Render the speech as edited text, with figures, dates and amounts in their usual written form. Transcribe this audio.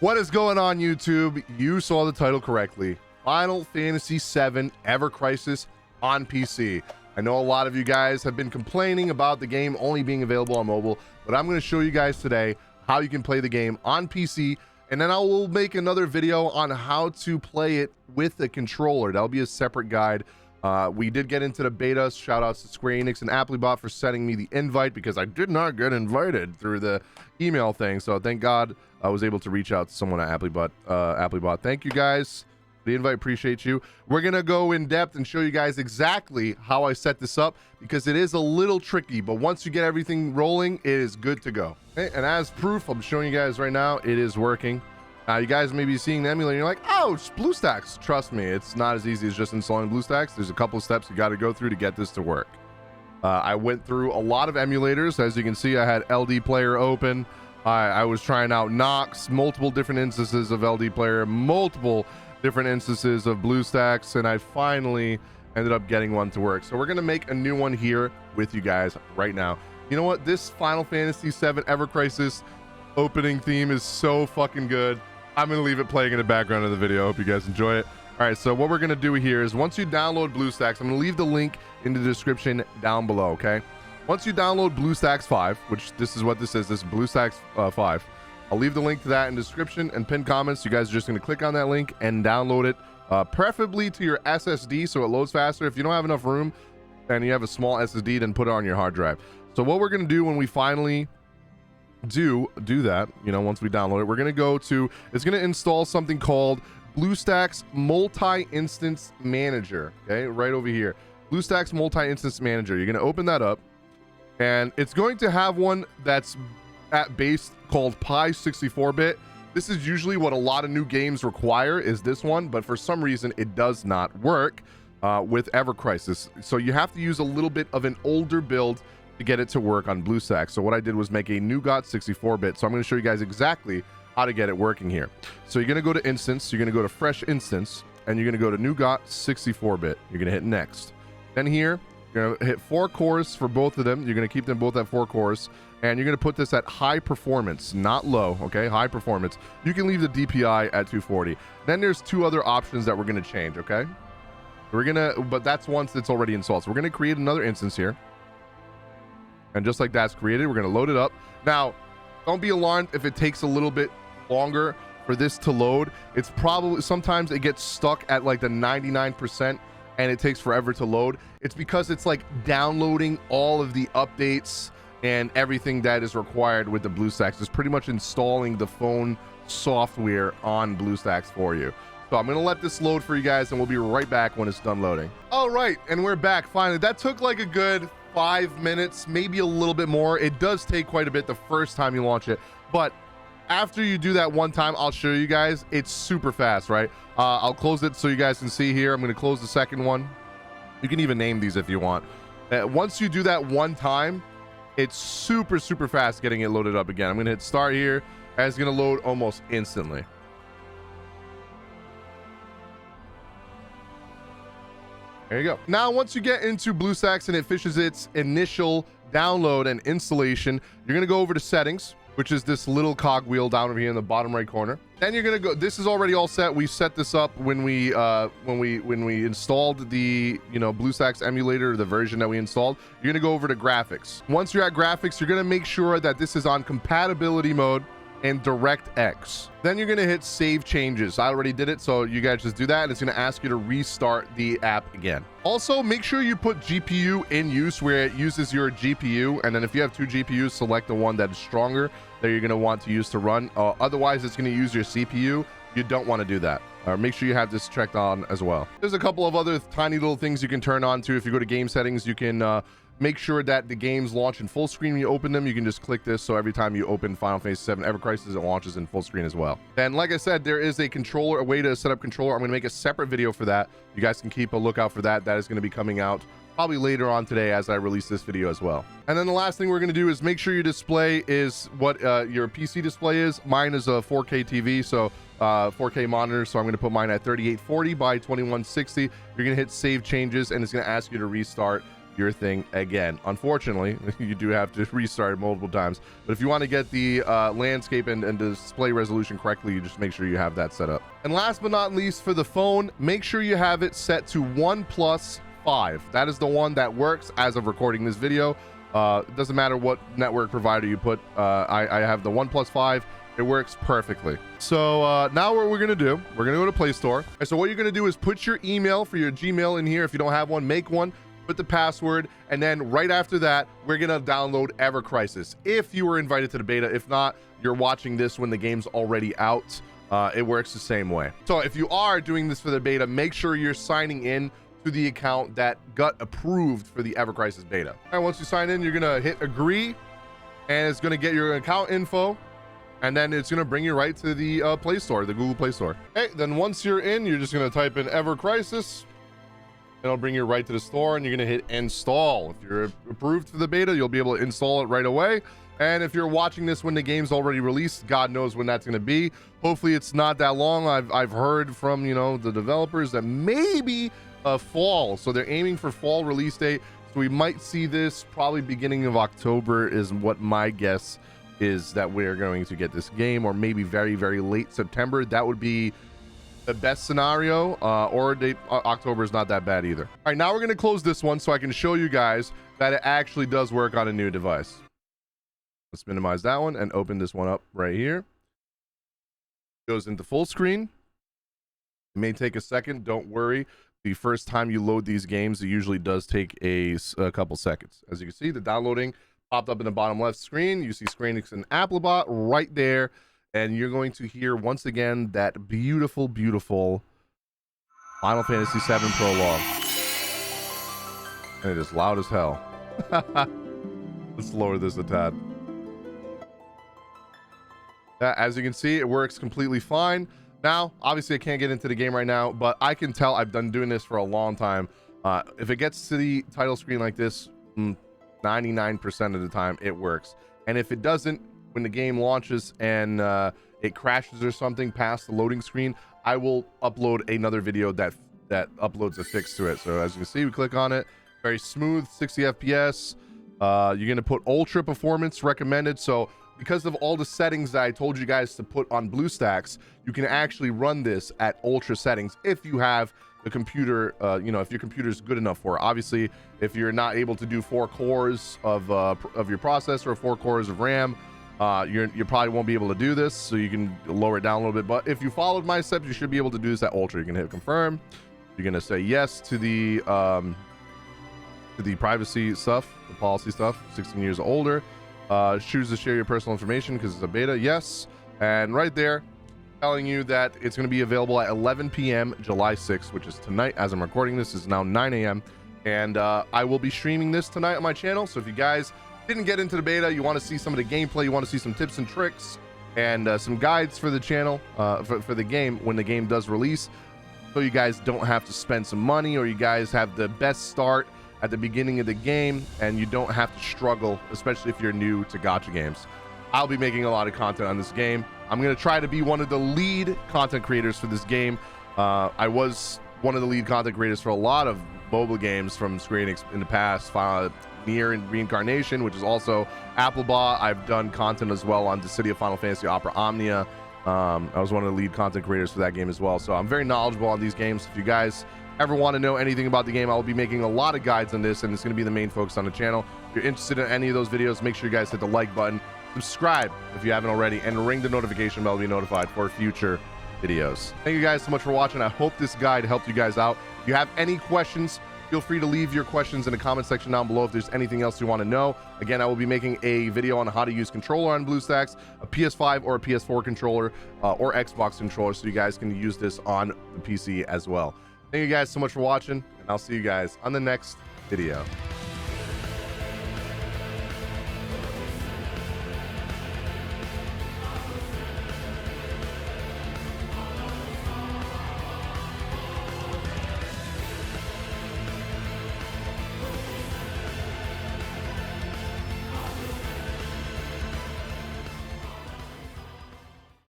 What is going on, YouTube? You saw the title correctly. Final Fantasy VII Ever Crisis on PC. I know a lot of you guys have been complaining about the game only being available on mobile, but I'm going to show you guys today how you can play the game on PC, and then I will make another video on how to play it with a controller. That'll be a separate guide. We did get into the beta. Shout outs to Square Enix and Applebot for sending me the invite, because I did not get invited through the email thing. So thank God I was able to reach out to someone at Applebot. Thank you guys for the invite. Appreciate you. We're gonna go in depth and show you guys exactly how I set this up, because it is a little tricky, but once you get everything rolling, it is good to go. Okay? And as proof, I'm showing you guys right now, it is working. You guys may be seeing the emulator and you're like, oh, it's BlueStacks. Trust me, it's not as easy as just installing BlueStacks. There's a couple of steps you got to go through to get this to work. I went through a lot of emulators. As you can see, I had LD Player open. I was trying out Nox, multiple different instances of LD Player, multiple different instances of BlueStacks, and I finally ended up getting one to work. So we're going to make a new one here with you guys right now. You know what? This Final Fantasy VII Ever Crisis opening theme is so fucking good. I'm going to leave it playing in the background of the video. Hope you guys enjoy it. All right, so what we're going to do here is once you download BlueStacks, I'm going to leave the link in the description down below, okay? Once you download BlueStacks 5, which this is what this is, this is BlueStacks 5, I'll leave the link to that in the description and pinned comments. You guys are just going to click on that link and download it, preferably to your SSD so it loads faster. If you don't have enough room and you have a small SSD, then put it on your hard drive. So what we're going to do when we finally do that, you know, once we download it, we're going to go to, it's going to install something called BlueStacks Multi-Instance Manager, okay, right over here. BlueStacks Multi-Instance Manager. You're going to open that up, and it's going to have one that's at base called Pi 64-bit. This is usually what a lot of new games require, is this one, but for some reason it does not work with Ever Crisis. So you have to use a little bit of an older build to get it to work on BlueStacks. So what I did was make a Nougat 64-bit. So I'm going to show you guys exactly how to get it working here. So you're going to go to Instance, you're going to go to Fresh Instance, and you're going to go to Nougat 64-bit. You're going to hit Next. Then here, you're going to hit 4 cores for both of them. You're going to keep them both at 4 cores, and you're going to put this at high performance, not low, okay? High performance. You can leave the DPI at 240. Then there's 2 other options that we're going to change, okay? But that's once it's already installed. So we're going to create another instance here. And just like that's created, we're going to load it up. Now, don't be alarmed if it takes a little bit longer for this to load. It's probably, sometimes it gets stuck at like the 99% and it takes forever to load. It's because it's like downloading all of the updates and everything that is required with the BlueStacks. It's pretty much installing the phone software on BlueStacks for you. So I'm going to let this load for you guys, and we'll be right back when it's done loading. All right, and we're back finally. That took like a good 5 minutes, maybe a little bit more. It does take quite a bit the first time you launch it, but after you do that one time, I'll show you guys, it's super fast, right? I'll close it so you guys can see here. I'm going to close the second one. You can even name these if you want. Once you do that one time, it's super fast getting it loaded up again. I'm going to hit start here, and it's going to load almost instantly. There you go. Now, once you get into BlueStacks and it finishes its initial download and installation, you're going to go over to settings, which is this little cogwheel down over here in the bottom right corner. Then you're going to go, this is already all set. We set this up when we installed the, you know, BlueStacks emulator, the version that we installed. You're going to go over to graphics. Once you're at graphics, you're going to make sure that this is on compatibility mode and DirectX. Then you're going to hit save changes. I already did it, so you guys just do that, and it's going to ask you to restart the app again. Also, make sure you put GPU in use where it uses your GPU, and then if you have 2 GPUs, select the one that is stronger that you're going to want to use to run. Otherwise, it's going to use your CPU. You don't want to do that. Make sure you have this checked on as well. There's a couple of other tiny little things you can turn on too. If you go to game settings, you can make sure that the games launch in full screen when you open them. You can just click this, so every time you open Final Fantasy VII Ever Crisis, it launches in full screen as well. And like I said, there is a controller, a way to set up controller. I'm going to make a separate video for that. You guys can keep a lookout for that. That is going to be coming out probably later on today as I release this video as well. And then the last thing we're going to do is make sure your display is what your PC display is. Mine is a 4K TV, so 4K monitor, so I'm going to put mine at 3840 by 2160. You're going to hit save changes, and it's going to ask you to restart your thing again. Unfortunately, you do have to restart it multiple times, but if you want to get the landscape and display resolution correctly, you just make sure you have that set up. And last but not least, for the phone, make sure you have it set to OnePlus 5. That is the one that works as of recording this video. It doesn't matter what network provider you put. I have the OnePlus 5. It works perfectly. So now what we're gonna do, we're gonna go to Play Store. And so what you're gonna do is put your email for your Gmail in here. If you don't have one, make one, put the password, and then right after that, we're gonna download Ever Crisis. If you were invited to the beta, if not, you're watching this when the game's already out. It works the same way. So if you are doing this for the beta, make sure you're signing in to the account that got approved for the Ever Crisis beta. All right, once you sign in, you're gonna hit agree, and it's gonna get your account info. And then it's going to bring you right to the Play Store, the Google Play Store. Okay, then once you're in, you're just going to type in Ever Crisis. It'll bring you right to the store, and you're going to hit install. If you're approved for the beta, you'll be able to install it right away. And if you're watching this when the game's already released, God knows when that's going to be. Hopefully it's not that long. I've heard from, you know, the developers that maybe fall. So they're aiming for fall release date. So we might see this probably beginning of October is what my guess is, that we're going to get this game, or maybe very, very late September. That would be the best scenario, or October is not that bad either. All right, now we're going to close this one so I can show you guys that it actually does work on a new device. Let's minimize that one and open this one up right here. Goes into full screen. It may take a second, don't worry. The first time you load these games, it usually does take a couple seconds. As you can see, the downloading popped up in the bottom left screen. You see Screenix and Applebot right there, and you're going to hear once again that beautiful, beautiful Final Fantasy VII prologue, and it is loud as hell. Let's lower this a tad. As you can see, it works completely fine. Now, obviously, I can't get into the game right now, but I can tell I've been doing this for a long time. If it gets to the title screen like this, 99% of the time it works. And if it doesn't, when the game launches and it crashes or something past the loading screen, I will upload another video that uploads a fix to it. So as you can see, we click on it, very smooth, 60 FPS. You're gonna put ultra performance recommended. So because of all the settings that I told you guys to put on BlueStacks, you can actually run this at ultra settings if you have the computer, you know, if your computer is good enough for it. Obviously, if you're not able to do 4 cores of your processor or 4 cores of RAM, you probably won't be able to do this, so you can lower it down a little bit. But if you followed my steps, you should be able to do this at ultra. You can hit confirm. You're gonna say yes to the privacy stuff, the policy stuff, 16 years or older. Choose to share your personal information because it's a beta. Yes, and right there, telling you that it's going to be available at 11 p.m. July 6th, which is tonight. As I'm recording this, is now 9 a.m. and I will be streaming this tonight on my channel. So if you guys didn't get into the beta, you want to see some of the gameplay, you want to see some tips and tricks and some guides for the channel, for the game when the game does release, so you guys don't have to spend some money, or you guys have the best start at the beginning of the game and you don't have to struggle, especially if you're new to gacha games. I'll be making a lot of content on this game. I'm going to try to be one of the lead content creators for this game. I was one of the lead content creators for a lot of mobile games from Screenix in the past. Nier and Reincarnation, which is also Applebot. I've done content as well on the City of Final Fantasy Opera Omnia. I was one of the lead content creators for that game as well. So I'm very knowledgeable on these games. If you guys ever want to know anything about the game, I'll be making a lot of guides on this, and it's going to be the main focus on the channel. If you're interested in any of those videos, make sure you guys hit the like button, subscribe if you haven't already, and ring the notification bell to be notified for future videos. Thank you guys so much for watching. I hope this guide helped you guys out. If you have any questions, feel free to leave your questions in the comment section down below if there's anything else you want to know. Again, I will be making a video on how to use controller on BlueStacks, a PS5 or a PS4 controller, or Xbox controller, so you guys can use this on the PC as well. Thank you guys so much for watching, and I'll see you guys on the next video.